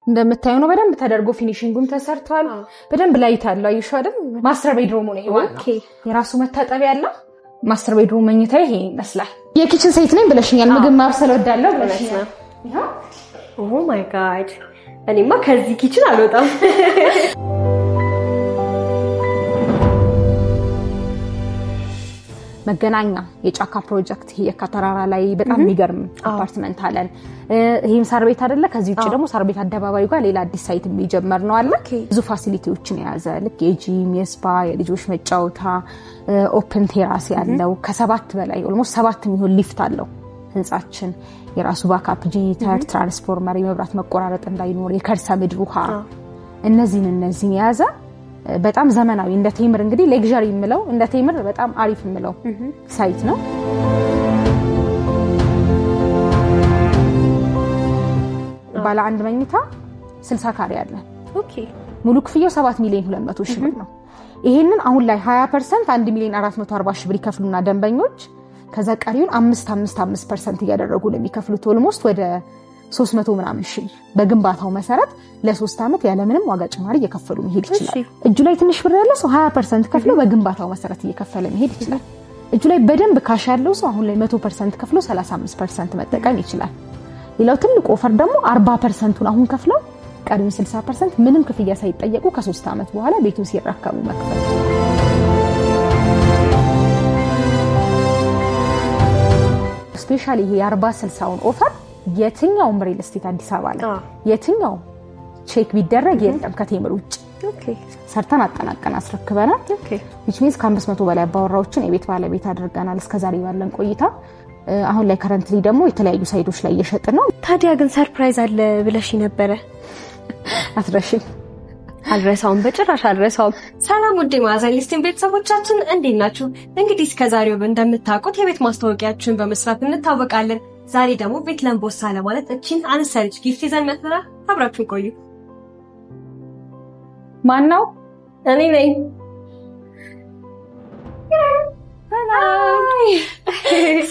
እንደምታዩ ነው በደንብ ተደርጎ ፊኒሺንጉም ተሰርቷል በደንብ ላይት አለው አይሻው አይደል ማስተር ቤድሩም ነው ይሄ ኦኬ የራሱ መታጠቢያ ያለው ማስተር ቤድሩም መኝታ ይሄ ይመስላል የኪችን ሴት ነኝ ብለሽኛል ምግብ ማብሰል ወዳለው ብለሽኛል ኦ ማይ ጋድ እኔማ ከዚህ ኪችን አልወጣም መገናኛ የጫካ ፕሮጀክት የካተራራ ላይ በጣም የሚገርም አፓርትመንት አለን ይሄም ሳር ቤት አይደለ ከዚህ ውጪ ደግሞ ሳር ቤት አደባባዩ ጋር ሌላ አዲስ ሳይት የሚጀመር ነው አለ ብዙ ፋሲሊቲዎችን የያዘ ልክ የጂም የስፓ የልጆች መጫወታ ኦፕን ቴራስ ያለው ከሰባት በላይ ኦልሞስት 7 የሚሆን ሊፍት አለው ህንጻችን የራሱ ባካፕ ጄኔሬተር ትራንስፎርመር የመብራት መቆራረጥ እንዳይኖር የከርሰ ምድር ውሃ እነዚህን የያዘ በጣም ዘመናዊ እንደ ቴምር እንግዲህ ሌክዠሪ የሚለው እንደ ቴምር በጣም አሪፍ የሚለው ሳይት ነው ባለ አንድ መኝታ 60 ካሬ አለ ኦኬ ሙሉ ክፍያው 7,200,000 ብር ነው ይሄንን አሁን ላይ 20% 1,440,000 ብር ይከፍሉና ደንበኞች ከዛ ቀሪውን 5% እያደረጉ ለሚከፍሉት ኦልሞስት ወደ 300 ምናምን ሺህ በግንባታው መሰረት ለ3 አመት ያለ ምንም ዋጋ ጭማሪ እየከፈሉ መሄድ ይችላል እጁ ላይ ትንሽ ብር ያለው ሰው 20% ከፍሎ በግንባታው መሰረት እየከፈለ መሄድ ይችላል እጁ ላይ በደንብ ካሽ ያለው ሰው አሁን ላይ 100% ከፍሎ 35% መጠቀም ይችላል ሌላው ትልቁ ኦፈር ደግሞ 40%ን አሁን ከፍለው ቀሪውን 60% ምንም ክፍያ ሳይጠየቁ ከ3 አመት በኋላ ቤቱን ሲረከቡ መክፈል ስፔሻሊ ይሄ 40/60ውን ኦፈር የትኛውም ሪል ስቴት አዲስ አበባ ላይ የትኛው ቼክ ቢደረግ የለም ከቴምር ውጭ ኦኬ ሰርተን አጠናቀን አስረክበናል ኦኬ which means ከ500 በላይ አባወራዎችን የቤት ባለቤት አድርገናል እስከዛሬ ባለን ቆይታ አሁን ላይ ከረንትሊ ደግሞ የተለያዩ ሳይቶች ላይ እየሸጥን ነው ታዲያ ግን ሰርፕራይዝ አለ ብለሽ ነበር አትረሺ አልረሳውም በጭራሽ አልረሳውም ሰላም ውዴ ማዕዘን ሊስቲን ቤተሰቦቻችን እንዴት ናችሁ እንግዲህ እስከዛሬው እንደምታውቁት የቤት ማስተዋወቂያችን በመስራት እንታወቃለን ዛሬ ደግሞ ቤት ለምቦሳ ለማለት እቺን አንሰርች ጊፍት ይዘን መጥተና አብራችሁ ቆዩ ማን ነው እኔ ነኝ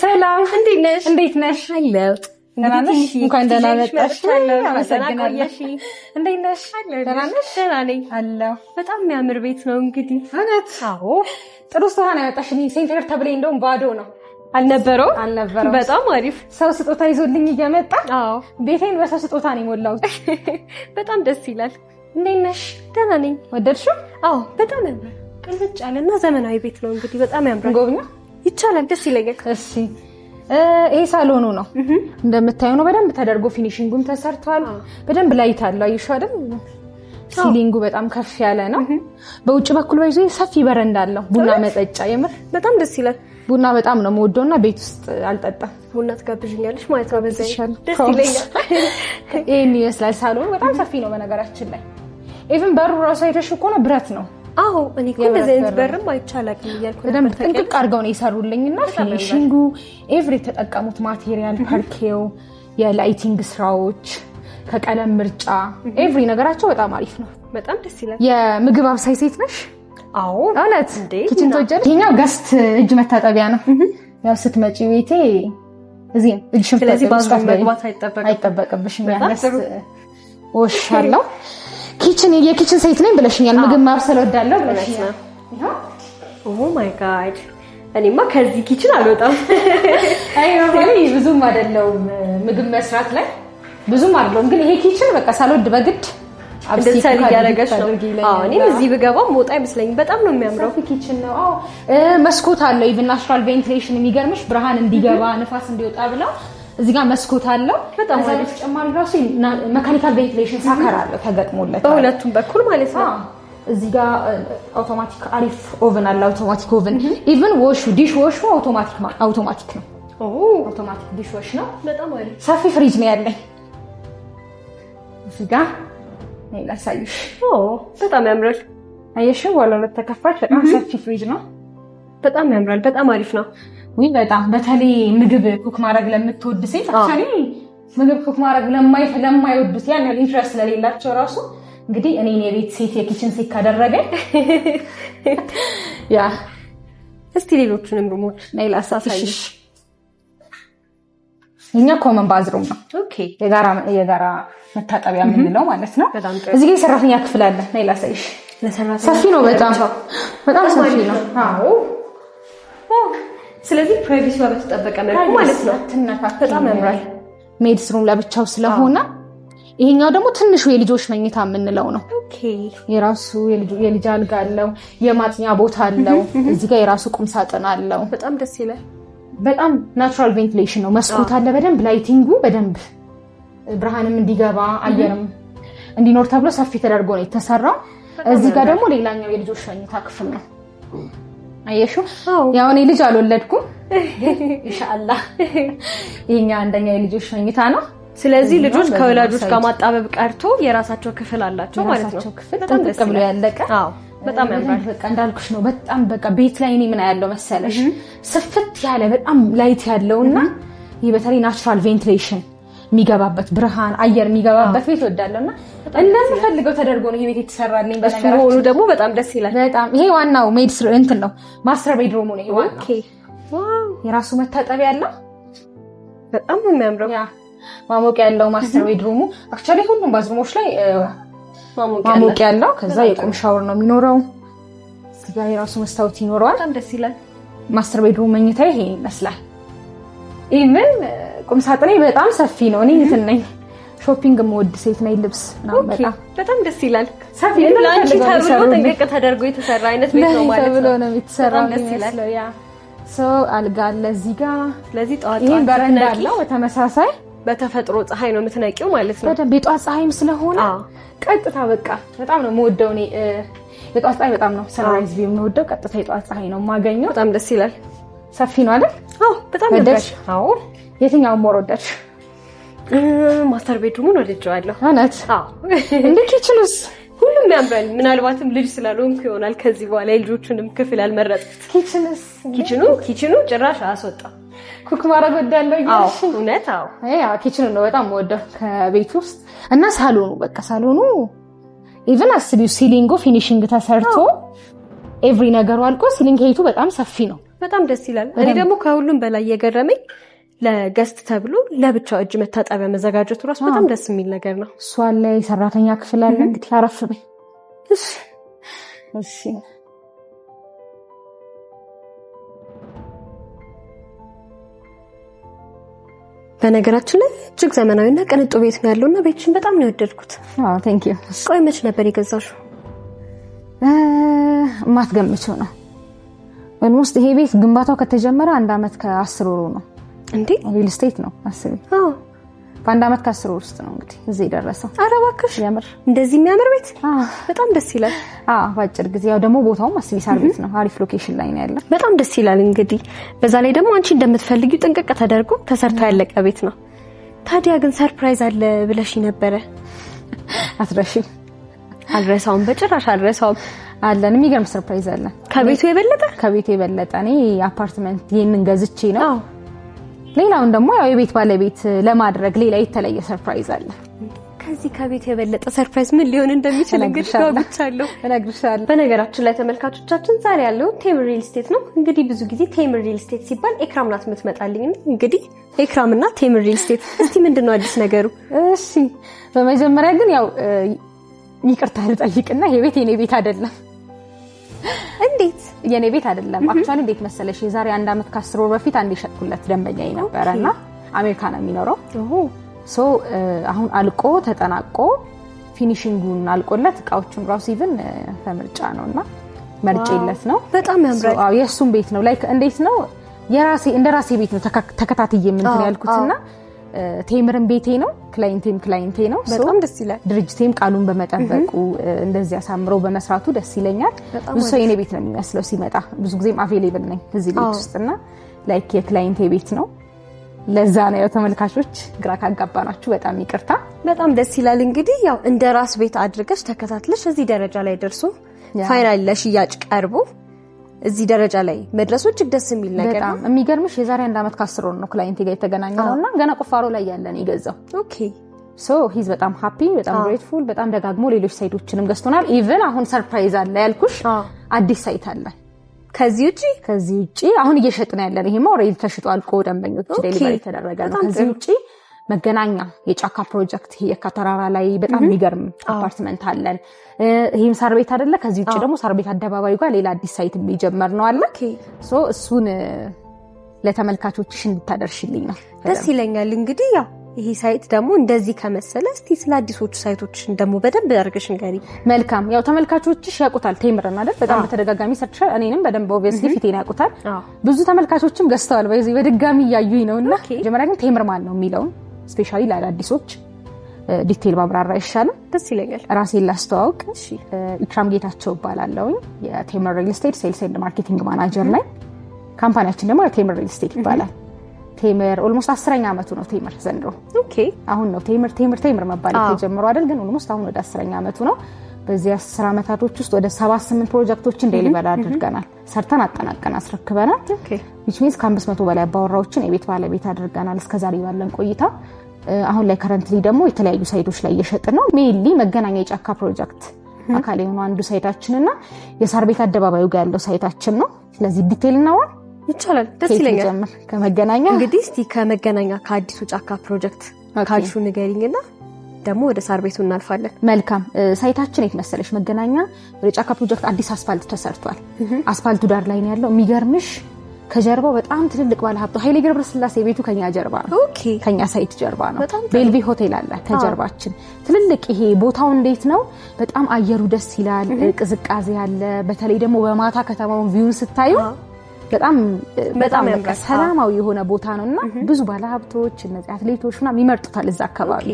ሰላም እንዴት ነሽ አለው እንኳን ደህና መጣሽ አመሰግናለሁ እንዴት ነሽ ደህና ነኝ አለው በጣም የሚያምር ቤት ነው እንግዲህ እውነት አዎ ጥሩ ሰሃና ያወጣሽልኝ ሴንተር ተብለኝ እንደውም ባዶ ነው አልነበረው በጣም አሪፍ ሰው ስጦታ ይዞልኝ እየመጣ አዎ ቤቴን በሰው ስጦታ ነው ሞላው በጣም ደስ ይላል እንዴት ነሽ ደህና ነኝ ወደድሽው አዎ በጣም ያምራል ቅልብጭ ያለና ዘመናዊ ቤት ነው እንግዲህ በጣም ያምራል ጎብኛ ይቻላል ደስ ይለኛል እሺ ይሄ ሳሎኑ ነው እንደምታዩ ነው በደንብ ተደርጎ ፊኒሺንጉም ተሰርቷል በደንብ ላይት አለው አይሻው አይደል ሲሊንጉ በጣም ከፍ ያለ ነው በውጭ በኩል ባይዞ ሰፊ በረንዳ አለው ቡና መጠጫ የምር በጣም ደስ ይላል ቡና በጣም ነው የምወደውና ቤት ውስጥ አልጠጣም ቡና ትጋብዥኛለሽ ማለት ነው በዛ ደስ ይለኛል ይሄን ይመስላል ሳሎኑ በጣም ሰፊ ነው በነገራችን ላይ ኢቭን በሩ ራሱ አይተሽኮ ነው ብረት ነው አዎ እኔ እንደዚህ አይነት በርም አይቻላልም ይያልኩ በደንብ ጥንቅቅ አድርገው ነው ይሰሩልኝና ፊኒሺንጉ ኤቭሪ ተጠቀሙት ማቴሪያል ፓርኬው የላይቲንግ ስራዎች ከቀለም ምርጫ ኤቭሪ ነገራቸው በጣም አሪፍ ነው በጣም ደስ ይላል የምግብ አብሳይ ሴት ነሽ አዎ እውነት ኪችን ተወጀለ ይሄኛው ገስት እጅ መታጠቢያ ነው ያው ስትመጪ ቤቴ እዚህ እጅ ሽፍታ ስለዚህ ባዝሩም መግባት አይጠበቅብሽም ያነስ ወሻለው ኪችን የኪችን ሴት ነኝ ብለሽኛል ምግብ ማብሰል ወዳለው ብለሽኛል ኦ ማይ ጋድ እኔማ ከዚህ ኪችን አልወጣም ማለት ብዙም አይደለም ምግብ መስራት ላይ ብዙም አይደለም ግን ይሄ ኪችን በቃ ሳልወድ በግድ እንደሰሪ ያረጋሽ ነው አዎ እኔም እዚህ ብገባው ሞጣ አይመስለኝም በጣም ነው የሚያምረው ኪችን ነው አዎ መስኮት አለው ኢቭን ናቹራል ቬንቲሌሽን የሚገርምሽ ብርሃን እንዲገባ ንፋስ እንዲወጣ ብለው እዚህ ጋር መስኮት አለው በጣም አሪፍ ተጨማሪ ራሱ መካኒካል ቬንቲሌሽን ሳከር አለው ተገጥሞለት በሁለቱም በኩል ማለት ነው እዚህ ጋር አውቶማቲክ አሪፍ ኦቨን አለ አውቶማቲክ ኦቨን ኢቭን ዲሽ ዋሹ አውቶማቲክ ነው አውቶማቲክ ዲሽ ዋሽ ነው በጣም አሪፍ ሰፊ ፍሪጅ ነው ያለኝ እዚህ ጋር ላሳይሽ በጣም ያምራል አየሽው ወላ ለተከፋች በጣም ሰፊ ፍሪጅ ነው በጣም ያምራል በጣም አሪፍ ነው ወይ በጣም በተለይ ምግብ ኩክ ማድረግ ለምትወድ ሴት አክቹሊ ምግብ ኩክ ማድረግ ለማይወዱት ያን ኢንትረስት ለሌላቸው ራሱ እንግዲህ እኔ የቤት ሴት የኪችን ሴት ካደረገ ያ እስቲ ሌሎቹንም ሩሞች ላሳይሽ እኛ ኮመን ባዝሩም ነው። ኦኬ የጋራ መታጠቢያ የምንለው ማለት ነው። እዚህ ጋር የሰራተኛ ክፍል አለ። ነይ ላሳይሽ። ሰፊ ነው፣ በጣም ሰፊ ነው። አዎ ስለዚህ ፕራይቬሲ በተጠበቀ መልኩ ማለት ነው። በጣም ያምራል። ሜድስ ሩም ለብቻው ስለሆነ ይሄኛው ደግሞ ትንሹ የልጆች መኝታ የምንለው ነው። ኦኬ የራሱ የልጅ አልጋ አለው፣ የማጥኛ ቦታ አለው። እዚህ ጋር የራሱ ቁም ሳጥን አለው። በጣም ደስ ይላል። በጣም ናቹራል ቬንቲሌሽን ነው። መስኮት አለ በደንብ ላይቲንጉ በደንብ ብርሃንም እንዲገባ አየርም እንዲኖር ተብሎ ሰፊ ተደርጎ ነው የተሰራው። እዚህ ጋር ደግሞ ሌላኛው የልጆች መኝታ ክፍል ነው። አየሽው? ያው እኔ ልጅ አልወለድኩም ኢንሻአላህ። ይሄኛ አንደኛ የልጆች መኝታ ነው። ስለዚህ ልጆች ከወላጆች ጋር ማጣበብ ቀርቶ የራሳቸው ክፍል አላቸው ማለት ነው። በጣም ደስ ብሎ ያለቀ። አዎ በጣም ያምራል። በቃ እንዳልኩሽ ነው። በጣም በቃ ቤት ላይ እኔ ምን ያለው መሰለሽ ስፍት ያለ በጣም ላይት ያለውና ይሄ በተለይ ናቹራል ቬንቲሌሽን የሚገባበት ብርሃን አየር የሚገባበት ቤት ወዳለውና እንደምፈልገው ተደርጎ ነው ይሄ ቤት የተሰራልኝ። በነገራችን ደግሞ በጣም ደስ ይላል። በጣም ይሄ ዋናው ሜድስ እንትን ነው ማስተር ቤድሩሙ ነው። ይሄ ዋናው ኦኬ ዋው የራሱ መታጠቢያ ያለው በጣም የሚያምረው ማሞቂያ ያለው ማስተር ቤድሩሙ። አክቹአሊ ሁሉም ባዝሩሞች ላይ ማሞቂያ ያለው። ከዛ የቁም ሻወር ነው የሚኖረው። እዚህ ጋር የራሱ መስታወት ይኖረዋል። በጣም ደስ ይላል። ማስተር ቤድሩም መኝታ ይሄ ይመስላል። ኢቭን ቁም ሳጥኔ በጣም ሰፊ ነው። እኔ እንትን ነኝ ሾፒንግ የምወድ ሴት ነኝ። ልብስ ነው በጣም ደስ ይላል። ሰፊ ለአንቺ ተብሎ ጥንቅቅ ተደርጎ የተሰራ አይነት ቤት ነው ማለት ነው። ተብሎ ነው የተሰራው። ደስ ይላል። ያ አልጋ አለ እዚህ ጋር። ስለዚህ ጠዋት ይሄን በረንዳ አለው። በተመሳሳይ በተፈጥሮ ፀሐይ ነው የምትነቂው ማለት ነው። በደንብ የጧት ፀሐይም ስለሆነ ቀጥታ በቃ በጣም ነው የምወደው እኔ የጧት ፀሐይ በጣም ነው ሰንራይዝ ቪው የምወደው። ቀጥታ የጧት ፀሐይ ነው የማገኘው። በጣም ደስ ይላል። ሰፊ ነው አይደል? አዎ በጣም ወደድሽ? አዎ የትኛው ሞር ወደድሽ? ማስተር ቤድሩሙን ወድጄዋለሁ። እውነት? አዎ እንደ ኪችኑስ ሁሉም ያምራል። ምናልባትም ልጅ ስላልሆንኩ ይሆናል ከዚህ በኋላ የልጆቹንም ክፍል ያልመረጥኩት። ኪችኑ ጭራሽ አስወጣው። ኩክ ማድረግ ወዳለው ይላል። እውነት? አዎ ያው ኪችኑ ነው በጣም ወደው ከቤት ውስጥ እና ሳሎኑ በቃ ሳሎኑ ኢቭን አስቢው ሲሊንጉ ፊኒሺንግ ተሰርቶ ኤቭሪ ነገሩ አልቆ ሲሊንግ ሄቱ በጣም ሰፊ ነው። በጣም ደስ ይላል። እኔ ደግሞ ከሁሉም በላይ የገረመኝ ለገስት ተብሎ ለብቻው እጅ መታጠቢያ መዘጋጀቱ ራሱ በጣም ደስ የሚል ነገር ነው። እሷ ላይ ሰራተኛ ክፍል አለ። እንግዲህ አረፍ በይ እሺ። በነገራችን ላይ እጅግ ዘመናዊና ቅንጡ ቤት ነው ያለውና ቤትሽን በጣም ነው የወደድኩት። አዎ ቴንክ ዩ። ቆይ መች ነበር የገዛሽው? ማትገምቺው ነው። ኦልሞስት ይሄ ቤት ግንባታው ከተጀመረ 1 አመት ከ10 ወሩ ነው። እንዴ ሪል ስቴት ነው አስቢ። አዎ በ1 አመት ከ10 ወር ውስጥ ነው እንግዲህ እዚህ ደረሰው። ኧረ እባክሽ ያምር። እንደዚህ የሚያምር ቤት በጣም ደስ ይላል። ባጭር ጊዜ ያው ደግሞ ቦታውም አስቢ ሳር ቤት ነው። አሪፍ ሎኬሽን ላይ ነው ያለው። በጣም ደስ ይላል። እንግዲህ በዛ ላይ ደግሞ አንቺ እንደምትፈልጊው ጥንቅቅ ተደርጎ ተሰርቶ ያለቀ ቤት ነው። ታዲያ ግን ሰርፕራይዝ አለ ብለሽ ነበረ። አትረሺ? አልረሳውም፣ በጭራሽ አልረሳውም። አለን የሚገርም ሰርፕራይዝ አለ። ከቤቱ የበለጠ እኔ አፓርትመንት ይሄንን ገዝቼ ነው። ሌላውን ደግሞ ያው የቤት ባለቤት ለማድረግ ሌላ የተለየ ሰርፕራይዝ አለ። ከዚህ ከቤት የበለጠ ሰርፕራይዝ ምን ሊሆን እንደሚችል እንግዲህ ጋብቻለሁ እነግርሻለሁ። በነገራችን ላይ ተመልካቾቻችን ዛሬ ያለው ቴምር ሪል ስቴት ነው። እንግዲህ ብዙ ጊዜ ቴምር ሪል ስቴት ሲባል ኤክራም ናት የምትመጣልኝ። እንግዲህ ኤክራምና ቴምር ሪል ስቴት እስቲ ምንድነው አዲስ ነገሩ? እሺ በመጀመሪያ ግን ያው ይቅርታ ልጠይቅና ይሄ ቤት የኔ ቤት አይደለም። እንዴት የኔ ቤት አይደለም? አክቹአሊ እንዴት መሰለሽ የዛሬ 1 አመት ከ10 ወር በፊት አንድ የሸጥኩለት ደንበኛዬ ነበርና አሜሪካ ነው የሚኖረው። አሁን አልቆ ተጠናቆ ፊኒሺንጉን አልቆለት እቃዎቹን ራሱ ኢቭን ተመርጫ ነውና መርጬለት ነው። በጣም ያምራል። አዎ የሱም ቤት ነው። ላይክ እንዴት ነው የራሴ ቤት ነው ተከታትዬ ምን ያልኩትና ቴምርም ቤቴ ነው፣ ክላይንቴ ነው። በጣም ደስ ይላል። ድርጅቴም ቃሉን በመጠበቁ እንደዚህ አሳምረው በመስራቱ ደስ ይለኛል። ብዙ ሰው የኔ ቤት ነው የሚመስለው ሲመጣ። ብዙ ጊዜም አቬሌብል ነኝ እዚህ ቤት ውስጥና ላይክ የክላይንቴ ቤት ነው። ለዛ ነው ተመልካቾች ግራ ካጋባናችሁ በጣም ይቅርታ። በጣም ደስ ይላል። እንግዲህ ያው እንደ ራስ ቤት አድርገሽ ተከታትለሽ እዚህ ደረጃ ላይ ደርሶ ፋይናል ለሽያጭ ቀርቦ እዚህ ደረጃ ላይ መድረሱ እጅግ ደስ የሚል ነገር ነው። በጣም የሚገርምሽ የዛሬ 1 አመት ከ10 ወር ነው ክላይንቴ ጋር የተገናኘነውና ገና ቁፋሮ ላይ ያለን ይገዛው። ኦኬ ሂዝ በጣም ሃፒ፣ በጣም ግሬትፉል፣ በጣም ደጋግሞ ሌሎች ሳይቶችንም ገዝቶናል። ኢቭን አሁን ሰርፕራይዝ አለ ያልኩሽ አዲስ ሳይት አለ። ከዚህ ውጪ አሁን እየሸጥን ያለን ይሄማ ኦሬዲ ተሽጦ አልቆ ደንበኞች ዴሊቨሪ ተደረገ ነው። ከዚህ ውጪ መገናኛ የጫካ ፕሮጀክት የካተራራ ላይ በጣም የሚገርም አፓርትመንት አለን። ይሄም ሳር ቤት አይደለ? ከዚህ ውጪ ደግሞ ሳር ቤት አደባባዩ ጋር ሌላ አዲስ ሳይት የሚጀመር ነው አለ። ሶ እሱን ለተመልካቾችሽ እንድታደርሽልኝ ነው። ደስ ይለኛል። እንግዲህ ያው ይሄ ሳይት ደግሞ እንደዚህ ከመሰለ እስቲ ስለ አዲሶቹ ሳይቶች ደግሞ በደንብ አድርገሽ ንገሪ። መልካም። ያው ተመልካቾችሽ ያውቁታል ቴምርን አይደል? በጣም በተደጋጋሚ ሰርቻል። እኔንም በደንብ ኦብቪየስሊ ፊቴን ያውቁታል። ብዙ ተመልካቾችም ገዝተዋል። በዚህ በድጋሚ እያዩኝ ነውና መጀመሪያ ግን ቴምር ማን ነው የሚለውን ስፔሻሊ ለአዲሶች ዲቴል ባብራራ ይሻላል። ደስ ይለኛል። ራሴን ላስተዋውቅ። ኢክራም ጌታቸው እባላለሁ። የቴምር ሪል ስቴት ሴልስ ኤንድ ማርኬቲንግ ማናጀር ነኝ። ካምፓኒያችን ደግሞ ቴምር ሪል ስቴት ይባላል። ቴምር ኦልሞስት 10ኛ ዓመቱ ነው። ቴምር ዘንድሮ አሁን ነው ቴምር መባል ተጀምሮ አይደል? ግን ኦልሞስት አሁን ወደ 10ኛ ዓመቱ ነው። በዚህ 10 ዓመታቶች ውስጥ ወደ 78 ፕሮጀክቶችን ዴሊቨር አድርገናል። ሰርተን አጠናቀን አስረክበናል። which means ከ500 በላይ አባወራዎችን የቤት ባለቤት አድርገናል እስከዛሬ ባለን ቆይታ። አሁን ላይ ከረንትሊ ደግሞ የተለያዩ ሳይቶች ላይ እየሸጥን ነው። ሜይንሊ መገናኛ የጫካ ፕሮጀክት አካል የሆነው አንዱ ሳይታችንና የሳር ቤት አደባባዩ ጋር ያለው ሳይታችን ነው። ስለዚህ ዲቴል እናወራ ይቻላል። ደስ ይለኛል። ከመገናኛ እንግዲህ እስቲ ከመገናኛ ከአዲሱ ጫካ ፕሮጀክት ካልሹ ንገሪኝና ደግሞ ወደ ሳር ቤቱ እናልፋለን። መልካም። ሳይታችን የት መሰለሽ? መገናኛ ወደ ጫካ ፕሮጀክት አዲስ አስፋልት ተሰርቷል። አስፋልቱ ዳር ላይ ነው ያለው። የሚገርምሽ ከጀርባው በጣም ትልልቅ ባለሀብቱ ኃይሌ ገብረስላሴ ቤቱ ከኛ ጀርባ ነው። ከኛ ሳይት ጀርባ ነው። ቤልቪ ሆቴል አለ ከጀርባችን። ትልልቅ ይሄ ቦታው እንዴት ነው? በጣም አየሩ ደስ ይላል። ቅዝቃዜ አለ። በተለይ ደግሞ በማታ ከተማውን ቪውን ስታዩ በጣም ሰላማዊ የሆነ ቦታ ነውና ብዙ ባለሀብቶች እነዚህ አትሌቶች ምናምን ይመርጡታል እዛ አካባቢ።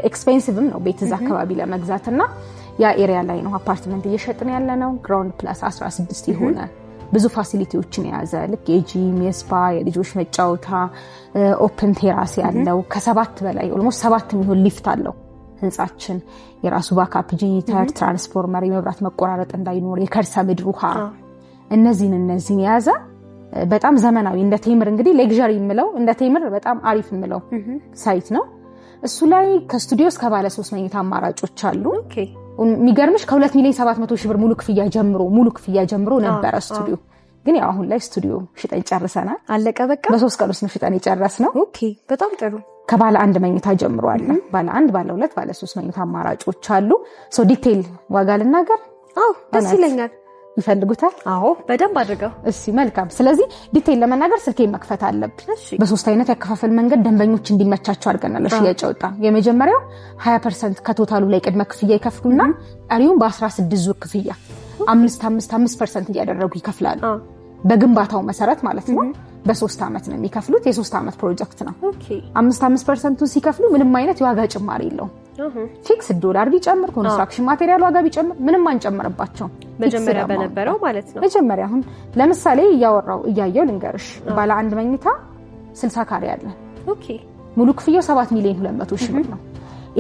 ኤክስፔንሲቭም ነው ቤት እዛ አካባቢ ለመግዛትና ያ ኤሪያ ላይ ነው አፓርትመንት እየሸጥን ያለ ነው። ግራውንድ ፕላስ 16 የሆነ ብዙ ፋሲሊቲዎችን የያዘ ልክ የጂም፣ የስፓ፣ የልጆች መጫወታ፣ ኦፕን ቴራስ ያለው ከ7 በላይ ኦልሞስት 7 የሚሆን ሊፍት አለው ህንጻችን። የራሱ ባካፕ ጄኔሬተር፣ ትራንስፎርመር፣ የመብራት መቆራረጥ እንዳይኖር፣ የከርሰ ምድር ውሃ እነዚህን የያዘ በጣም ዘመናዊ እንደ ቴምር እንግዲህ ሌክዠሪ የምለው እንደ ቴምር በጣም አሪፍ የምለው ሳይት ነው። እሱ ላይ ከስቱዲዮ እስከ ባለ 3 መኝታ አማራጮች አሉ። የሚገርምሽ ከ2 ሚሊዮን 700 ሺህ ብር ሙሉ ክፍያ ጀምሮ ነበረ ስቱዲዮ። ግን ያው አሁን ላይ ስቱዲዮ ሽጠን ጨርሰናል። አለቀ በቃ። በ3 ቀን ውስጥ ነው ሽጠን የጨረስነው። በጣም ጥሩ። ከባለ 1 መኝታ ጀምሮ አለ። ባለ 1፣ ባለ 2፣ ባለ 3 መኝታ አማራጮች አሉ። ዲቴል ዋጋ ልናገር? ደስ ይለኛል። ይፈልጉታል? በደንብ አድርገው። እሺ መልካም። ስለዚህ ዲቴል ለመናገር ስልኬን መክፈት አለብን። በ3 አይነት ያከፋፈል መንገድ ደንበኞች እንዲመቻቸው አድርገናል። ሽያጭ ወጣ። የመጀመሪያው 20% ከቶታሉ ላይ ቅድመ ክፍያ ይከፍሉና ቀሪውን በ16 ዙር ክፍያ 5% እያደረጉ ይከፍላሉ። በግንባታው መሰረት ማለት ነው። በ3 ዓመት ነው የሚከፍሉት። የ3 ዓመት ፕሮጀክት ነው። 5% ሲከፍሉ ምንም አይነት የዋጋ ጭማሪ የለውም። ፊክስ $1 ቢጨምር ኮንስትራክሽን ማቴሪያል ዋጋ ቢጨምር ምንም አንጨምርባቸው። መጀመሪያ በነበረው ማለት ነው። መጀመሪያ አሁን ለምሳሌ እያየው ልንገርሽ። ባለ 1 መኝታ 60 ካሬ አለ። ሙሉ ክፍያው 7 ሚሊዮን 200 ሺህ ብር ነው።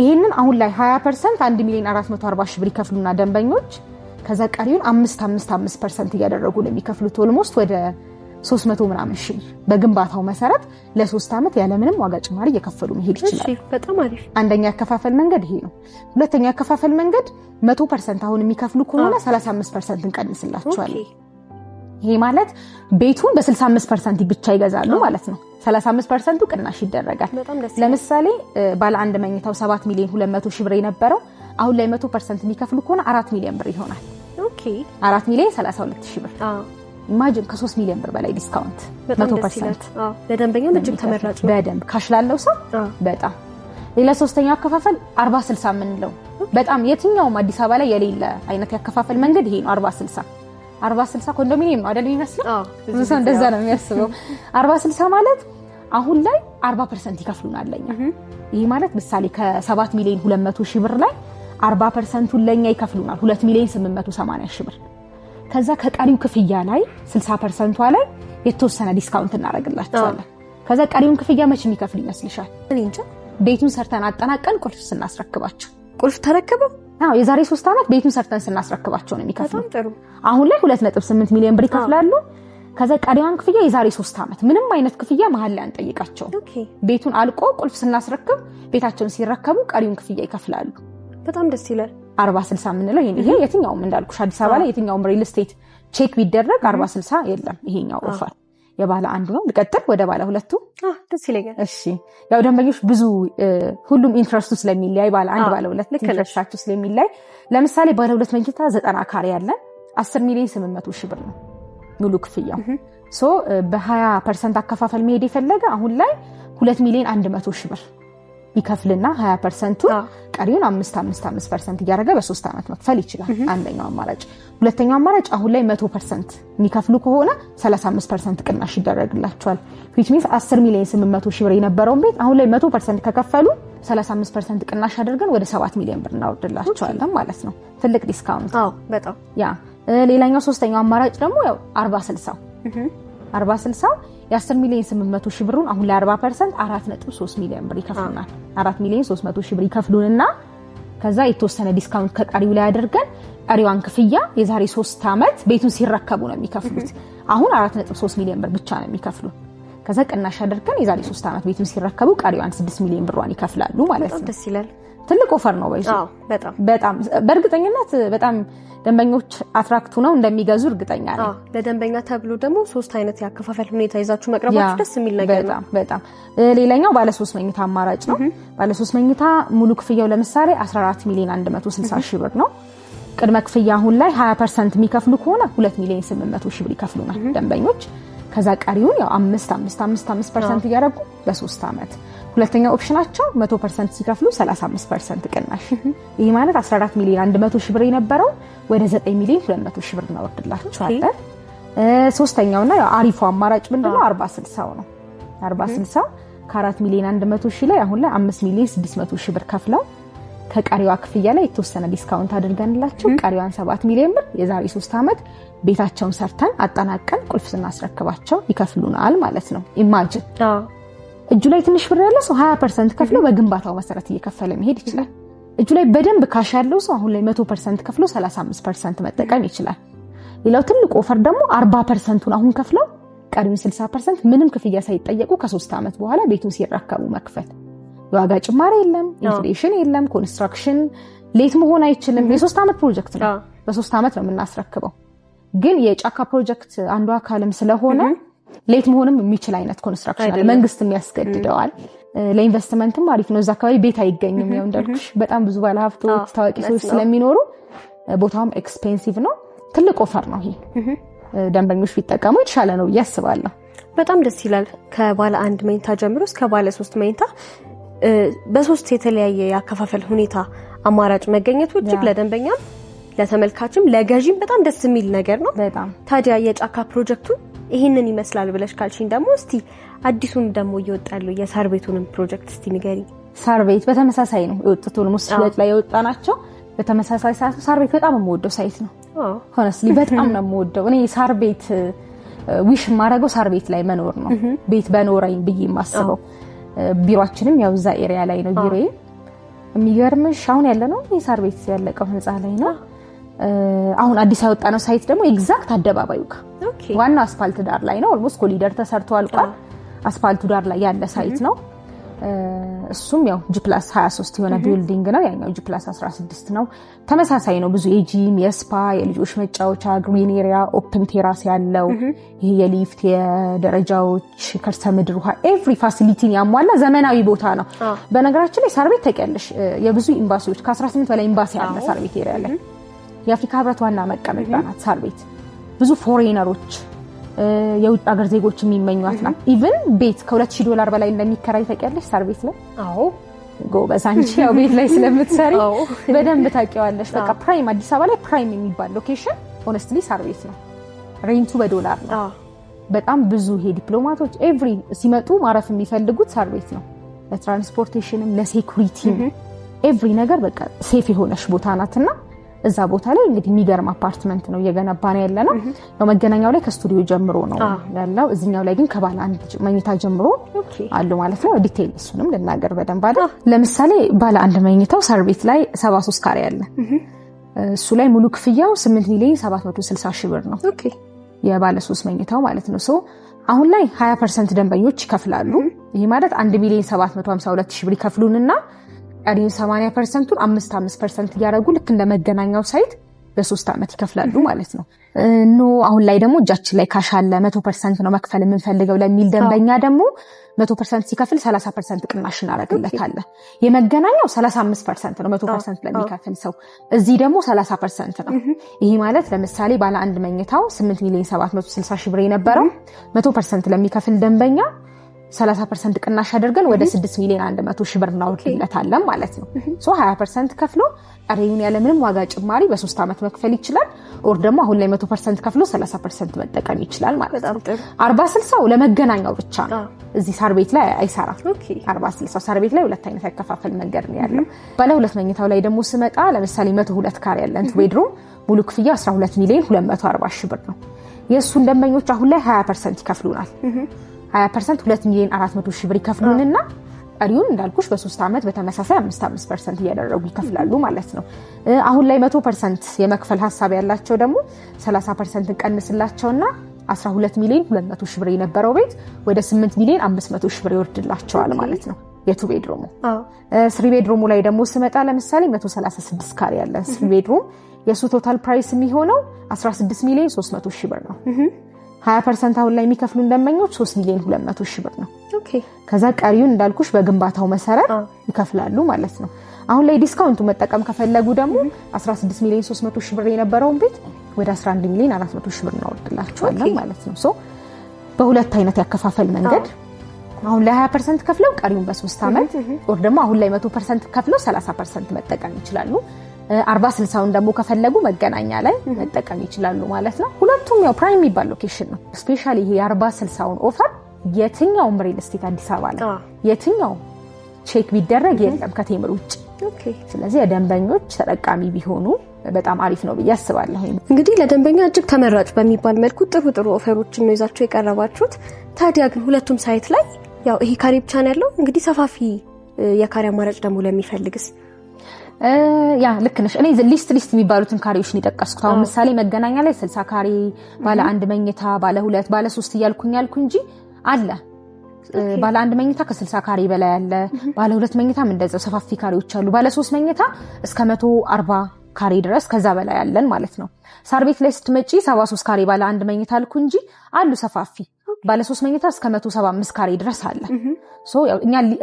ይሄንን አሁን ላይ 20% 1 ሚሊዮን 440 ሺህ ብር ይከፍሉና ደንበኞች ከዛ ቀሪውን 5% እያደረጉ ነው የሚከፍሉት። ኦልሞስት ወደ 300 ምናምን ሺህ ብር በግንባታው መሰረት ለ3 ዓመት ያለምንም ዋጋ ጭማሪ እየከፈሉ መሄድ ይችላል። በጣም አሪፍ። አንደኛ ያከፋፈል መንገድ ይሄ ነው። ሁለተኛ ያከፋፈል መንገድ 100% አሁን የሚከፍሉ ከሆነ 35% እንቀንስላቸዋለን። ይሄ ማለት ቤቱን በ65% ብቻ ይገዛሉ ማለት ነው። 35% ቅናሽ ይደረጋል። ለምሳሌ ባለ 1 መኝታው 7 ሚሊዮን 200 ሺህ ብር የነበረው አሁን ላይ 100% የሚከፍሉ ከሆነ 4 ሚሊዮን ብር ይሆናል። 4 ሚሊዮን 32 ሺህ ብር። ኢማጂን ከ3 ሚሊዮን ብር በላይ ዲስካውንት 100%። ለደንበኛው እጅግ ተመራጭ ነው። በደንብ ካሽ ላለው ሰው በጣም። ሌላ ሶስተኛው አከፋፈል 40/60 የምንለው በጣም የትኛውም አዲስ አበባ ላይ የሌለ አይነት ያከፋፈል መንገድ ይሄ ነው። 40/60 ኮንዶሚኒየም ነው አይደል የሚመስለው? ብዙ ሰው እንደዛ ነው የሚያስበው። 40/60 ማለት አሁን ላይ 40% ይከፍሉናል ለኛ። ይሄ ማለት ምሳሌ ከ7 ሚሊዮን 200 ሺህ ብር ላይ 40%ን ለኛ ይከፍሉናል 2 ሚሊዮን 880 ሺህ ብር። ከዛ ከቀሪው ክፍያ ላይ 60%ቷ ላይ የተወሰነ ዲስካውንት እናደርግላቸዋለን። ከዛ ቀሪውን ክፍያ መቼ የሚከፍል ይመስልሻል? እኔ እንጃ። ቤቱን ሰርተን አጠናቀን ቁልፍ ስናስረክባቸው። ቁልፍ ተረከበው? የዛሬ 3 ዓመት ቤቱን ሰርተን ስናስረክባቸው ነው የሚከፍሉ። በጣም ጥሩ። አሁን ላይ 2.8 ሚሊዮን ብር ይከፍላሉ። ከዛ ቀሪዋን ክፍያ የዛሬ 3 ዓመት ምንም አይነት ክፍያ መሀል ላይ አንጠይቃቸው። ቤቱን አልቆ ቁልፍ ስናስረክብ ቤታቸውን ሲረከቡ ቀሪውን ክፍያ ይከፍላሉ። በጣም ደስ ይላል። 40/60 የምንለው ይሄ የትኛውም እንዳልኩሽ አዲስ አበባ ላይ የትኛውም ሪል ስቴት ቼክ ቢደረግ 40/60 የለም ይሄኛው ኦፈር የባለ አንዱ ነው። ልቀጥል ወደ ባለ ሁለቱ። ደስ ይለኛል። እሺ ያው ደንበኞች ብዙ ሁሉም ኢንትረስቱ ስለሚለያይ ባለ አንድ ባለ ሁለት ኢንትረስታቸው ስለሚለያይ ለምሳሌ ባለ ሁለት መኝታ 90 ካሬ ያለን 10,800,000 ብር ነው ሙሉ ክፍያው። ሶ በ20% አከፋፈል መሄድ የፈለገ አሁን ላይ 2,100,000 ብር ይከፍልና 20% ቀሪውን 5% እያደረገ በ3 አመት መክፈል ይችላል። አንደኛው አማራጭ። ሁለተኛው አማራጭ አሁን ላይ 100% የሚከፍሉ ከሆነ 35% ቅናሽ ይደረግላቸዋል። which means 10,800,000 ብር የነበረውን ቤት አሁን ላይ 100% ከከፈሉ 35% ቅናሽ አድርገን ወደ 7 ሚሊዮን ብር እናወርድላቸዋለን ማለት ነው። ትልቅ ዲስካውንት። በጣም ያ። ሌላኛው ሶስተኛው አማራጭ ደግሞ ያው 40/60 የ10,800,000 ብሩን አሁን ላይ 40% 4.3 ሚሊዮን ብር ይከፍሉናል። 4,300,000 ብር ይከፍሉንና ከዛ የተወሰነ ዲስካውንት ከቀሪው ላይ አድርገን ቀሪዋን ክፍያ የዛሬ 3 አመት ቤቱን ሲረከቡ ነው የሚከፍሉት። አሁን 4.3 ሚሊዮን ብር ብቻ ነው የሚከፍሉ። ከዛ ቅናሽ አድርገን የዛሬ 3 አመት ቤቱን ሲረከቡ ቀሪዋን 6 ሚሊዮን ብሯን ይከፍላሉ ማለት ነው። ደስ ይላል። ትልቅ ኦፈር ነው ወይስ? በጣም በእርግጠኝነት በጣም ደንበኞች አትራክቱ ነው እንደሚገዙ እርግጠኛ ነኝ። ለደንበኛ ተብሎ ደግሞ 3 አይነት ያከፋፈል ሁኔታ ይዛችሁ መቅረባችሁ ደስ የሚል ነገር ነው። በጣም ሌላኛው ባለ 3 መኝታ አማራጭ ነው። ባለ 3 መኝታ ሙሉ ክፍያው ለምሳሌ 14,160,000 ብር ነው። ቅድመ ክፍያ አሁን ላይ 20% የሚከፍሉ ከሆነ 2,800,000 ብር ይከፍሉናል ደንበኞች። ከዛ ቀሪውን ያው 5% እያደረጉ በ3 አመት። ሁለተኛው ኦፕሽናቸው 100% ሲከፍሉ 35% ቅናሽ። ይሄ ማለት 14,100,000 ብር የነበረው ወደ 9,200,000 ብር እናወርድላቸዋለን። ሶስተኛውና ያው አሪፉ አማራጭ ምንድነው 40/60 ነው። 40/60 ከ4,100,000 ላይ አሁን ላይ 5,600,000 ብር ከፍለው ከቀሪዋ ክፍያ ላይ የተወሰነ ዲስካውንት አድርገንላቸው ቀሪዋን 7 ሚሊዮን ብር የዛሬ 3 አመት ቤታቸውን ሰርተን አጠናቀን ቁልፍ ስናስረክባቸው ይከፍሉናል ማለት ነው። ኢማጂን እጁ ላይ ትንሽ ብር ያለው ሰው 20% ከፍሎ በግንባታው መሰረት እየከፈለ መሄድ ይችላል። እጁ ላይ በደንብ ካሽ ያለው ሰው አሁን ላይ 100% ከፍሎ 35% መጠቀም ይችላል። ሌላው ትልቁ ኦፈር ደግሞ 40%ን አሁን ከፍለው ቀሪውን 60% ምንም ክፍያ ሳይጠየቁ ከ3 አመት በኋላ ቤቱን ሲረከቡ መክፈል። የዋጋ ጭማሪ የለም፣ ኢንፍሌሽን የለም፣ ኮንስትራክሽን ሌት መሆን አይችልም። የ3 አመት ፕሮጀክት ነው። በ3 አመት ነው የምናስረክበው። ግን የጫካ ፕሮጀክት አንዱ አካልም ስለሆነ ሌት መሆንም የሚችል አይነት ኮንስትራክሽን አለ። መንግስት የሚያስገድደዋል። ለኢንቨስትመንትም አሪፍ ነው። እዛ አካባቢ ቤት አይገኝም። ያው እንዳልኩሽ በጣም ብዙ ባለሀብቶች ታዋቂ ሰዎች ስለሚኖሩ ቦታውም ኤክስፔንሲቭ ነው። ትልቅ ኦፈር ነው ይሄ። ደንበኞች ቢጠቀሙ የተሻለ ነው ብዬ አስባለሁ። በጣም ደስ ይላል። ከባለ 1 መኝታ ጀምሮ እስከ ባለ 3 መኝታ በ3 የተለያየ ያከፋፈል ሁኔታ አማራጭ መገኘቱ እጅግ ለደንበኛም ለተመልካችም ለገዢም በጣም ደስ የሚል ነገር ነው። ታዲያ የጫካ ፕሮጀክቱ ይሄንን ይመስላል ብለሽ ካልሽኝ ደግሞ እስቲ አዲሱን ደግሞ እየወጣሉ የሳር ቤቱንም ፕሮጀክት እስቲ ንገሪ። ሳር ቤት በተመሳሳይ ነው የወጡት። ሙስሊም ላይ የወጣናቸው በተመሳሳይ ሳር ቤት በጣም የምወደው ሳይት ነው። ሆነስሊ በጣም ነው የምወደው። እኔ ሳር ቤት ዊሽ ማረገው ሳር ቤት ላይ መኖር ነው። ቤት በኖረኝ ብዬ ማስበው። ቢሮአችንም ያው እዛ ኤሪያ ላይ ነው ቢሮዬ። የሚገርምሽ አሁን ያለነው የሳር ቤት ያለቀው ህንጻ ላይ ነው። አሁን አዲስ ያወጣነው ሳይት ደግሞ ኤግዛክት አደባባዩ ጋር ዋናው አስፋልት ዳር ላይ ነው። ኦልሞስት ኮሊደር ተሰርቶ አልቋል። አስፋልቱ ዳር ላይ ያለ ሳይት ነው። እሱም ያው G+23 የሆነ ቢልዲንግ ነው። ያኛው G+16 ነው። ተመሳሳይ ነው። ብዙ የጂም፣ የስፓ፣ የልጆች መጫወቻ፣ ግሪን ኤሪያ፣ ኦፕን ቴራስ ያለው ይሄ የሊፍት፣ የደረጃዎች፣ ከርሰ ምድር ውሃ ኤቭሪ ፋሲሊቲን ያሟላ ዘመናዊ ቦታ ነው። በነገራችን ላይ ሳር ቤት ታውቂያለሽ የብዙ ኤምባሲዎች ከ18 በላይ ኤምባሲ አለ ሳር ቤት ኤሪያ ላይ። የአፍሪካ ህብረት ዋና መቀመጫ ናት ሳር ቤት። ብዙ ፎሬነሮች የውጭ ሀገር ዜጎች የሚመኙት ናት። ኢቭን ቤት $2,000 በላይ እንደሚከራይ ታውቂያለሽ ሳር ቤት ላይ? አዎ ጎበዝ አንቺ ያው ቤት ላይ ስለምትሰሪ በደንብ ታውቂዋለሽ። በቃ ፕራይም አዲስ አበባ ላይ ፕራይም የሚባል ሎኬሽን ሆነስትሊ ሳር ቤት ነው። ሬንቱ $1 ነው። በጣም ብዙ ይሄ ዲፕሎማቶች ኤቭሪ ሲመጡ ማረፍ የሚፈልጉት ሳር ቤት ነው። ለትራንስፖርቴሽንም ለሴኩሪቲም ኤቭሪ ነገር በቃ ሴፍ የሆነች ቦታ ናትና እዛ ቦታ ላይ እንግዲህ የሚገርም አፓርትመንት ነው እየገነባን ያለነው። ነው መገናኛው ላይ ከስቱዲዮ ጀምሮ ነው ያለው። እዚህኛው ላይ ግን ከባለ 1 መኝታ ጀምሮ አሉ ማለት ነው። ዲቴይል እሱንም ልናገር በደንብ አይደል። ለምሳሌ ባለ 1 መኝታው ሳር ቤት ላይ 73 ካሬ አለ። እሱ ላይ ሙሉ ክፍያው 8,760,000 ብር ነው። የባለ 3 መኝታው ማለት ነው። ሶ አሁን ላይ 20% ደንበኞች ይከፍላሉ። ይሄ ማለት 1,752,000 ብር ይከፍሉንና ቀሪውን 80%ን 5% እያደረጉ ልክ እንደ መገናኛው ሳይት በ3 አመት ይከፍላሉ ማለት ነው። ኖ አሁን ላይ ደግሞ እጃችን ላይ ካሽ አለ 100% ነው መክፈል የምንፈልገው ለሚል ደንበኛ ደግሞ 100% ሲከፍል 30% ቅናሽ እናደርግለታለን። የመገናኛው 35% ነው 100% ለሚከፍል ሰው፣ እዚህ ደግሞ 30% ነው። ይሄ ማለት ለምሳሌ ባለ አንድ መኝታው 8,760,000 ብር የነበረው 100% ለሚከፍል ደንበኛ 30% ቅናሽ አድርገን ወደ 6,100,000 ብር እናወርድለታለን ማለት ነው። 20% ከፍሎ ቀሪውን ያለ ምንም ዋጋ ጭማሪ በ3 አመት መክፈል ይችላል። ኦር ደግሞ አሁን ላይ 100% ከፍሎ 30% መጠቀም ይችላል ማለት ነው። 40/60 ለመገናኛው ብቻ ነው። እዚህ ሳር ቤት ላይ አይሰራም። 40/60 ሳር ቤት ላይ ሁለት አይነት ያከፋፈል መንገድ ነው ያለው። ባለ ሁለት መኝታው ላይ ደግሞ ስመጣ ለምሳሌ 102 ካሬ ያለን ቤድሩም ሙሉ ክፍያ 12,240,000 ብር ነው። የሱን ደንበኞች አሁን ላይ 20% ይከፍሉናል። 20% 2,400,000 ብር ይከፍሉንና ቀሪውን እንዳልኩሽ በ3 አመት በተመሳሳይ 5% እያደረጉ ይከፍላሉ ማለት ነው። አሁን ላይ 100% የመክፈል ሐሳብ ያላቸው ደግሞ 30% ቀንስላቸውና 12,200,000 ብር የነበረው ቤት ወደ 8,500,000 ብር ይወርድላቸዋል ማለት ነው። የቱ ቤድሩሙ 3 ቤድሩሙ ላይ ደግሞ ስመጣ ለምሳሌ 136 ካሬ ያለ 3 ቤድሩም የሱ ቶታል ፕራይስ የሚሆነው 16,300,000 ብር ነው። 20% አሁን ላይ የሚከፍሉን ደንበኞች 3,200,000 ብር ነው። ከዛ ቀሪውን እንዳልኩሽ በግንባታው መሰረት ይከፍላሉ ማለት ነው። አሁን ላይ ዲስካውንቱ መጠቀም ከፈለጉ ደግሞ 16,300,000 ብር የነበረውን ቤት ወደ 11,400,000 ብር እናወርድላቸዋለን ማለት ነው። በሁለት አይነት ያከፋፈል መንገድ አሁን ላይ 20% ከፍለው ቀሪውን በ3 አመት ወር ደግሞ አሁን ላይ 100% ከፍለው 30% መጠቀም ይችላሉ። 40/60ውን ደግሞ ከፈለጉ መገናኛ ላይ መጠቀም ይችላሉ ማለት ነው። ሁለቱም ያው ፕራይም የሚባል ሎኬሽን ነው። ስፔሻሊ ይሄ 40/60ውን ኦፈር የትኛውም ሪል ስቴት አዲስ አበባ ላይ የትኛው ቼክ ቢደረግ የለም ከቴምር ውጭ። ስለዚህ የደንበኞች ተጠቃሚ ቢሆኑ በጣም አሪፍ ነው ብዬ አስባለሁ። እንግዲህ ለደንበኛ እጅግ ተመራጭ በሚባል መልኩ ጥሩ ኦፈሮችን ነው ይዛችሁ የቀረባችሁት። ታዲያ ግን ሁለቱም ሳይት ላይ ያው ይሄ ካሬ ብቻ ነው ያለው። እንግዲህ ሰፋፊ የካሬ አማራጭ ደግሞ ለሚፈልግስ ያ ልክ ነሽ። እኔ ሊስት የሚባሉትን ካሬዎች ነው የጠቀስኩት። አሁን ምሳሌ መገናኛ ላይ 60 ካሬ ባለ አንድ መኝታ፣ ባለ 2፣ ባለ 3 እያልኩኝ እንጂ አለ። ባለ አንድ መኝታ ከ60 ካሬ በላይ አለ። ባለ 2 መኝታም እንደዛው ሰፋፊ ካሬዎች አሉ። ባለ 3 መኝታ እስከ 140 ካሬ ድረስ ከዛ በላይ አለን ማለት ነው። ሳር ቤት ላይ ስትመጪ 73 ካሬ ባለ አንድ መኝታ አልኩ እንጂ አሉ ሰፋፊ ባለ 3 መኝታ እስከ 175 ካሬ ድረስ አለ።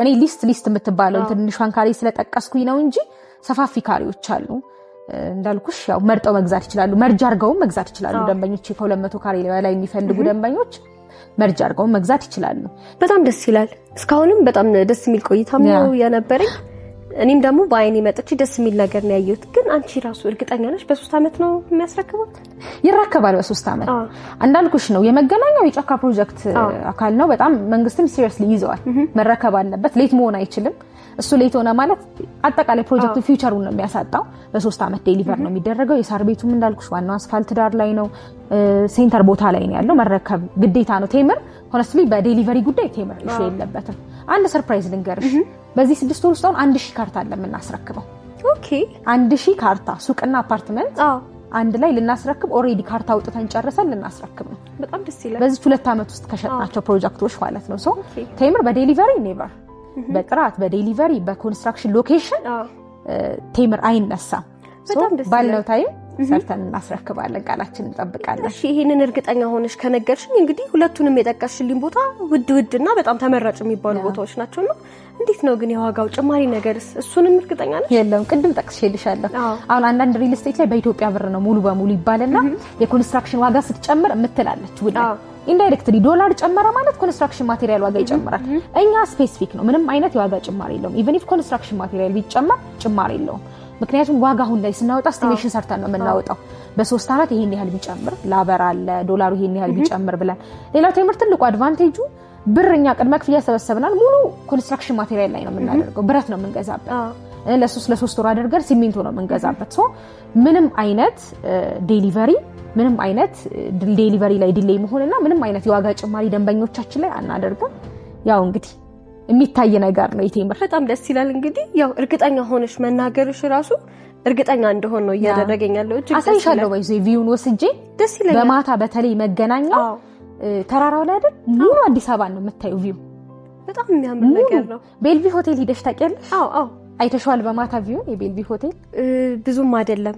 እኔ ሊስት የምትባለው ትንሿን ካሬ ስለጠቀስኩኝ ነው እንጂ ሰፋፊ ካሬዎች አሉ። እንዳልኩሽ ያው መርጠው መግዛት ይችላሉ። መርጅ አርገው መግዛት ይችላሉ። ደንበኞች ከ200 ካሬ በላይ የሚፈልጉ ደንበኞች መርጅ አርገው መግዛት ይችላሉ። በጣም ደስ ይላል። እስካሁንም በጣም ደስ የሚል ቆይታ ነው የነበረኝ። እኔም ደግሞ በአይኔ መጥቼ ደስ የሚል ነገር ነው ያየሁት። ግን አንቺ ራሱ እርግጠኛ ነሽ በ3 አመት ነው የሚያስረክቡት? ይረከባል በ3 አመት። እንዳልኩሽ ነው የመገናኛው የጫካ ፕሮጀክት አካል ነው። በጣም መንግስትም ሲሪየስሊ ይዘዋል። መረከብ አለበት። ሌት መሆን አይችልም። እሱ ሌት ሆነ ማለት አጠቃላይ ፕሮጀክቱ ፊውቸሩን ነው የሚያሳጣው። በ3 አመት ዴሊቨር ነው የሚደረገው። የሳር ቤቱም እንዳልኩሽ ዋናው አስፋልት ዳር ላይ ነው፣ ሴንተር ቦታ ላይ ነው ያለው። መረከብ ግዴታ ነው። ቴምር ሆነስትሊ በዴሊቨሪ ጉዳይ ቴምር ኢሹ የለበትም። አንድ ሰርፕራይዝ ልንገርሽ፣ በዚህ 6 ወር ውስጥ 1000 ካርታ አለ የምናስረክበው። 1000 ካርታ ሱቅና አፓርትመንት አንድ ላይ ልናስረክብ ኦሬዲ ካርታ አውጥተን ጨርሰን ልናስረክብ ነው። በጣም ደስ ይላል። በዚህ 2 አመት ውስጥ ከሸጥናቸው ፕሮጀክቶች ማለት ነው። ቴምር በዴሊቨሪ ኔቨር፣ በጥራት በዴሊቨሪ በኮንስትራክሽን ሎኬሽን ቴምር አይነሳም። ባልነው ታይም ሰርተን እናስረክባለን፣ ቃላችንን እንጠብቃለን። እሺ ይሄንን እርግጠኛ ሆነሽ ከነገርሽኝ እንግዲህ ሁለቱንም የጠቀስሽልኝ ቦታ ውድና በጣም ተመራጭ የሚባሉ ቦታዎች ናቸውና እንዴት ነው ግን የዋጋው ጭማሪ ነገርስ? እሱንም እርግጠኛ ነሽ? የለም ቅድም ጠቅሼልሻለሁ። አሁን አንዳንድ ሪል ስቴት ላይ በኢትዮጵያ ብር ነው ሙሉ በሙሉ ይባልና የኮንስትራክሽን ዋጋ ስትጨምር እምትላለች ውድ ኢንዳይሬክትሊ ዶላር ጨመረ ማለት ኮንስትራክሽን ማቴሪያል ዋጋ ይጨምራል። እኛ ስፔሲፊክ ነው፣ ምንም አይነት የዋጋ ጭማሪ የለውም። ኢቭን ኢፍ ኮንስትራክሽን ማቴሪያል ቢጨመር ጭማሪ የለውም። ምክንያቱም ዋጋ አሁን ላይ ስናወጣ ኤስቲሜሽን ሰርተን ነው የምናወጣው። በ3 አመት ይሄን ያህል ቢጨምር ላበር አለ ዶላሩ ይሄን ያህል ቢጨምር ብለን። ሌላው ቴምር ትልቁ አድቫንቴጁ ብርኛ ቅድመ ክፍያ ሰበሰብናል። ሙሉ ኮንስትራክሽን ማቴሪያል ላይ ነው የምናደርገው። ብረት ነው የምንገዛበት። ለ3 ወር አድርገን ሲሚንቶ ነው የምንገዛበት። ምንም አይነት ዴሊቨሪ ላይ ዲሌይ መሆንና ምንም አይነት የዋጋ ጭማሪ ደንበኞቻችን ላይ አናደርግም። ያው እንግዲህ የሚታይ ነገር ነው። የቴምር በጣም ደስ ይላል። እንግዲህ ያው እርግጠኛ ሆነሽ መናገርሽ ራሱ እርግጠኛ እንደሆነ ነው እያደረገኛለሁ። እጅግ አሳይሻለሁ ወይ ቪውን ወስጄ ደስ ይላል። በማታ በተለይ መገናኛ ተራራው ላይ አይደል ሙሉ አዲስ አበባ ነው የምታዩ። ቪው በጣም የሚያምር ነገር ነው። ቤልቪ ሆቴል ሄደሽ ታውቂያለሽ? አዎ አይተሽዋል? በማታ ቪውን የቤልቪ ሆቴል ብዙም አይደለም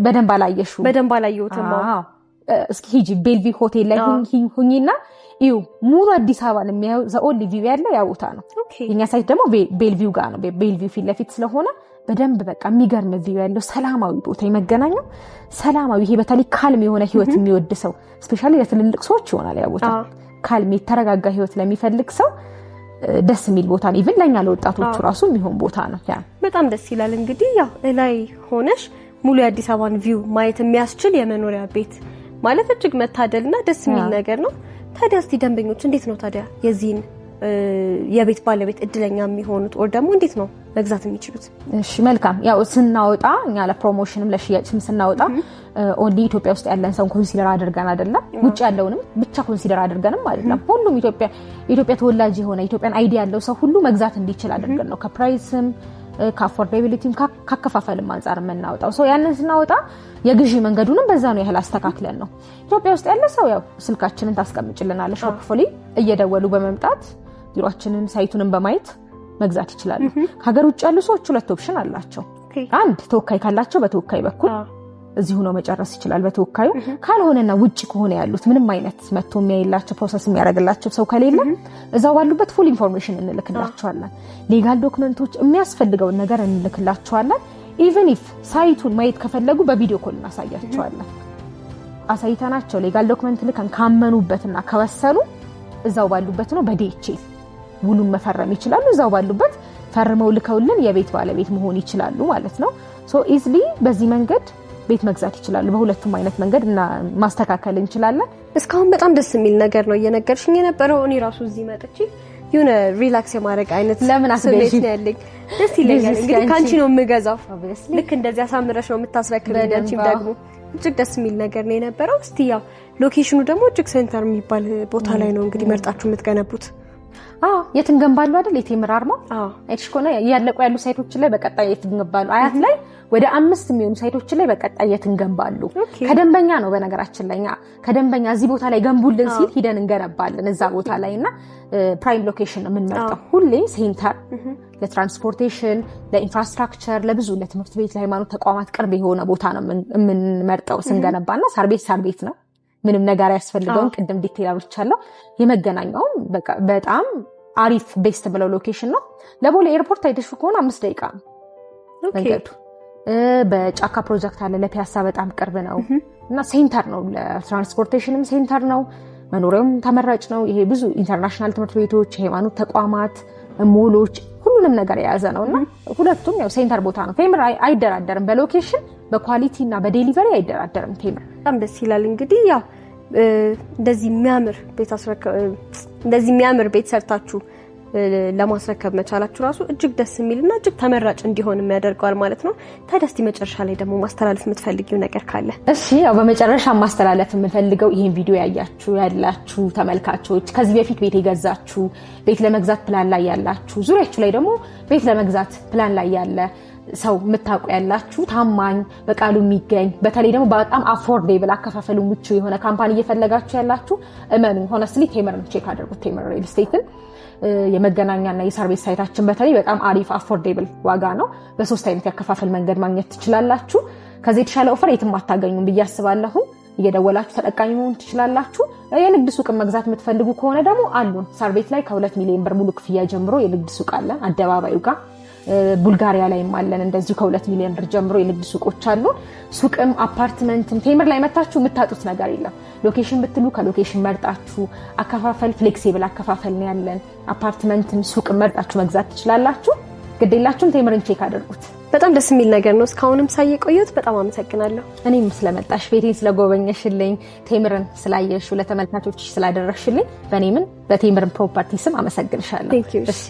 በደንብ አላየሽው? በደንብ አላየሁትም። እስኪ ሂጂ ቤልቪው ሆቴል ላይ ሁኚና እዩ ሙሉ አዲስ አበባን የሚያዩ ዘኦንሊ ቪው ያለው ያ ቦታ ነው። የኛ ሳይት ደግሞ ቤልቪው ጋር ነው። ቤልቪው ፊት ለፊት ስለሆነ በደንብ በቃ የሚገርም ቪው ያለው ሰላማዊ ቦታ የመገናኛው ሰላማዊ ይሄ በተለይ ካልም የሆነ ህይወት የሚወድ ሰው ስፔሻሊ ለትልልቅ ሰዎች ይሆናል ያ ቦታ። ካልም የተረጋጋ ህይወት ለሚፈልግ ሰው ደስ የሚል ቦታ ነው። ኢቭን ለኛ ለወጣቶቹ ራሱ የሚሆን ቦታ ነው። ያ በጣም ደስ ይላል። እንግዲህ ያው ላይ ሆነሽ ሙሉ የአዲስ አበባን ቪው ማየት የሚያስችል የመኖሪያ ቤት ማለት እጅግ መታደልና ደስ የሚል ነገር ነው። ታዲያ እስቲ ደንበኞች እንዴት ነው ታዲያ የዚህን የቤት ባለቤት እድለኛ የሚሆኑት ወር ደግሞ እንዴት ነው መግዛት የሚችሉት? እሺ መልካም። ያው ስናወጣ እኛ ለፕሮሞሽንም ለሽያጭም ስናወጣ ኦንሊ ኢትዮጵያ ውስጥ ያለን ሰው ኮንሲደር አድርገን አይደለም፣ ውጭ ያለውንም ብቻ ኮንሲደር አድርገንም አይደለም። ሁሉም ኢትዮጵያ ተወላጅ የሆነ ኢትዮጵያን አይዲ ያለው ሰው ሁሉ መግዛት እንዲችል አድርገን ነው ከፕራይስም ከአፎርዳቢሊቲም ካከፋፈልም አንፃር የምናወጣው። ሶ ያንን ስናወጣ የግዢ መንገዱንም በዛ ነው ያህል አስተካክለን ነው። ኢትዮጵያ ውስጥ ያለ ሰው ያው ስልካችንን ታስቀምጭልናለሽ ሆፕፉሊ እየደወሉ በመምጣት ቢሮአችንን ሳይቱንን በማየት መግዛት ይችላሉ። ከሀገር ውጭ ያሉ ሰዎች ሁለት ኦፕሽን አላቸው። አንድ ተወካይ ካላቸው በተወካይ በኩል እዚሁ ነው መጨረስ ይችላል በተወካዩ። ካልሆነና ውጭ ከሆነ ያሉት ምንም አይነት መጥቶ የሚያይላቸው ፕሮሰስ የሚያደርግላቸው ሰው ከሌለ እዛው ባሉበት ፉል ኢንፎርሜሽን እንልክላቸዋለን። ሌጋል ዶክመንቶች የሚያስፈልገውን ነገር እንልክላቸዋለን። ኢቭን ኢፍ ሳይቱን ማየት ከፈለጉ በቪዲዮ ኮል እናሳያቸዋለን። አሳይተናቸው ሌጋል ዶክመንት ልከን ካመኑበትና ከወሰኑ እዛው ባሉበት ነው በዲኤችኤል ውሉን መፈረም ይችላሉ። እዛው ባሉበት ፈርመው ልከውልን የቤት ባለቤት መሆን ይችላሉ ማለት ነው። ሶ ኢዝሊ በዚህ መንገድ ቤት መግዛት ይችላሉ። በሁለቱም አይነት መንገድ እና ማስተካከል እንችላለን። እስካሁን በጣም ደስ የሚል ነገር ነው እየነገርሽኝ የነበረው። እኔ ራሱ እዚህ መጥቼ የሆነ ሪላክስ የማድረግ አይነት ለምን ስሜት ነው ያለኝ። ደስ ይለኛል። እንግዲህ ካንቺ ነው የምገዛው። ልክ እንደዚህ አሳምረሽ ነው የምታስረክብኝ። አንቺም ደግሞ እጅግ ደስ የሚል ነገር ነው የነበረው። እስቲ ያው ሎኬሽኑ ደግሞ እጅግ ሴንተር የሚባል ቦታ ላይ ነው እንግዲህ መርጣችሁ የምትገነቡት። የት እንገንባሉ አይደል? የቴምር አርማ አይሽ ኮነ ያለቁ ያሉ ሳይቶች ላይ በቀጣይ የት እንገንባሉ። አያት ላይ ወደ 5 የሚሆኑ ሳይቶች ላይ በቀጣይ የት እንገንባሉ። ከደንበኛ ነው በነገራችን ላይ ከደንበኛ እዚህ ቦታ ላይ ገንቡልን ሲል ሂደን እንገነባለን እዛ ቦታ ላይና ፕራይም ሎኬሽን ነው የምንመርጠው። ሁሌ ሴንተር ለትራንስፖርቴሽን፣ ለኢንፍራስትራክቸር፣ ለብዙ ለትምህርት ቤት፣ ለሃይማኖት ተቋማት ቅርብ የሆነ ቦታ ነው የምንመርጠው ስንገነባና ሳር ቤት ነው ምንም ነገር ያስፈልገውን ቅድም ዲቴል አውርቻለሁ። የመገናኛውም በጣም አሪፍ ቤስት ብለው ሎኬሽን ነው። ለቦሌ ኤርፖርት አይተሹ ከሆነ 5 ደቂቃ ነው መንገዱ። በጫካ ፕሮጀክት አለ ለፒያሳ በጣም ቅርብ ነው እና ሴንተር ነው። ለትራንስፖርቴሽንም ሴንተር ነው። መኖሪያውም ተመራጭ ነው። ይሄ ብዙ ኢንተርናሽናል ትምህርት ቤቶች፣ የሃይማኖት ተቋማት፣ ሞሎች ሁሉንም ነገር የያዘ ነውና ሁለቱም ያው ሴንተር ቦታ ነው። ቴምር አይደራደርም በሎኬሽን በኳሊቲ እና በዴሊቨሪ አይደራደርም ቴምር። በጣም ደስ ይላል። እንግዲህ ያው እንደዚህ የሚያምር ቤት ሰርታችሁ ለማስረከብ መቻላችሁ ራሱ እጅግ ደስ የሚልና እጅግ ተመራጭ እንዲሆን የሚያደርገዋል ማለት ነው። ታዲያ እስቲ መጨረሻ ላይ ደግሞ ማስተላለፍ የምትፈልጊው ነገር ካለ? እሺ ያው በመጨረሻ ማስተላለፍ የምፈልገው ይሄን ቪዲዮ ያያችሁ ተመልካቾች፣ ከዚህ በፊት ቤት የገዛችሁ፣ ቤት ለመግዛት ፕላን ላይ ያላችሁ፣ ዙሪያችሁ ላይ ደግሞ ቤት ለመግዛት ፕላን ላይ ያለ ሰው የምታውቁ ያላችሁ ታማኝ በቃሉ የሚገኝ በተለይ ደግሞ በጣም አፎርዴብል አከፋፈሉ ምቹ የሆነ ካምፓኒ እየፈለጋችሁ ያላችሁ እመኑ፣ ሆነስትሊ ቴምርን ቼክ አድርጉት። ቴምር ሪል ስቴትን የመገናኛና የሰርቪስ ሳይታችን በተለይ በጣም አሪፍ አፎርዴብል ዋጋ ነው። በ3 አይነት ያከፋፈል መንገድ ማግኘት ትችላላችሁ። ከዚህ የተሻለ ኦፈር የትም አታገኙም ብዬ አስባለሁ። እየደወላችሁ ተጠቃሚ መሆን ትችላላችሁ። የንግድ ሱቅ መግዛት የምትፈልጉ ከሆነ ደግሞ አሉን። ሰርቪስ ላይ ከ2 ሚሊዮን ብር ሙሉ ክፍያ ጀምሮ የንግድ ሱቅ አለን አደባባዩ ጋር። ቡልጋሪያ ላይም አለን እንደዚሁ ከ2 ሚሊዮን ብር ጀምሮ የንግድ ሱቆች አሉ። ሱቅም አፓርትመንትም ቴምር ላይ መታችሁ የምታጡት ነገር የለም። ሎኬሽን ብትሉ ከሎኬሽን መርጣችሁ አከፋፈል ፍሌክሲብል አከፋፈል ነው ያለን። አፓርትመንትም ሱቅም መርጣችሁ መግዛት ትችላላችሁ። ግዴላችሁም ቴምርን ቼክ አድርጉት። በጣም ደስ የሚል ነገር ነው። እስካሁንም ሳይቆዩት በጣም አመሰግናለሁ። እኔም ስለመጣሽ ቤቴን ስለጎበኘሽልኝ ቴምርን ስላየሽው ለተመልካቾች ስላደረግሽልኝ በኔምን በቴምርን ፕሮፐርቲ ስም አመሰግንሻለሁ። እሺ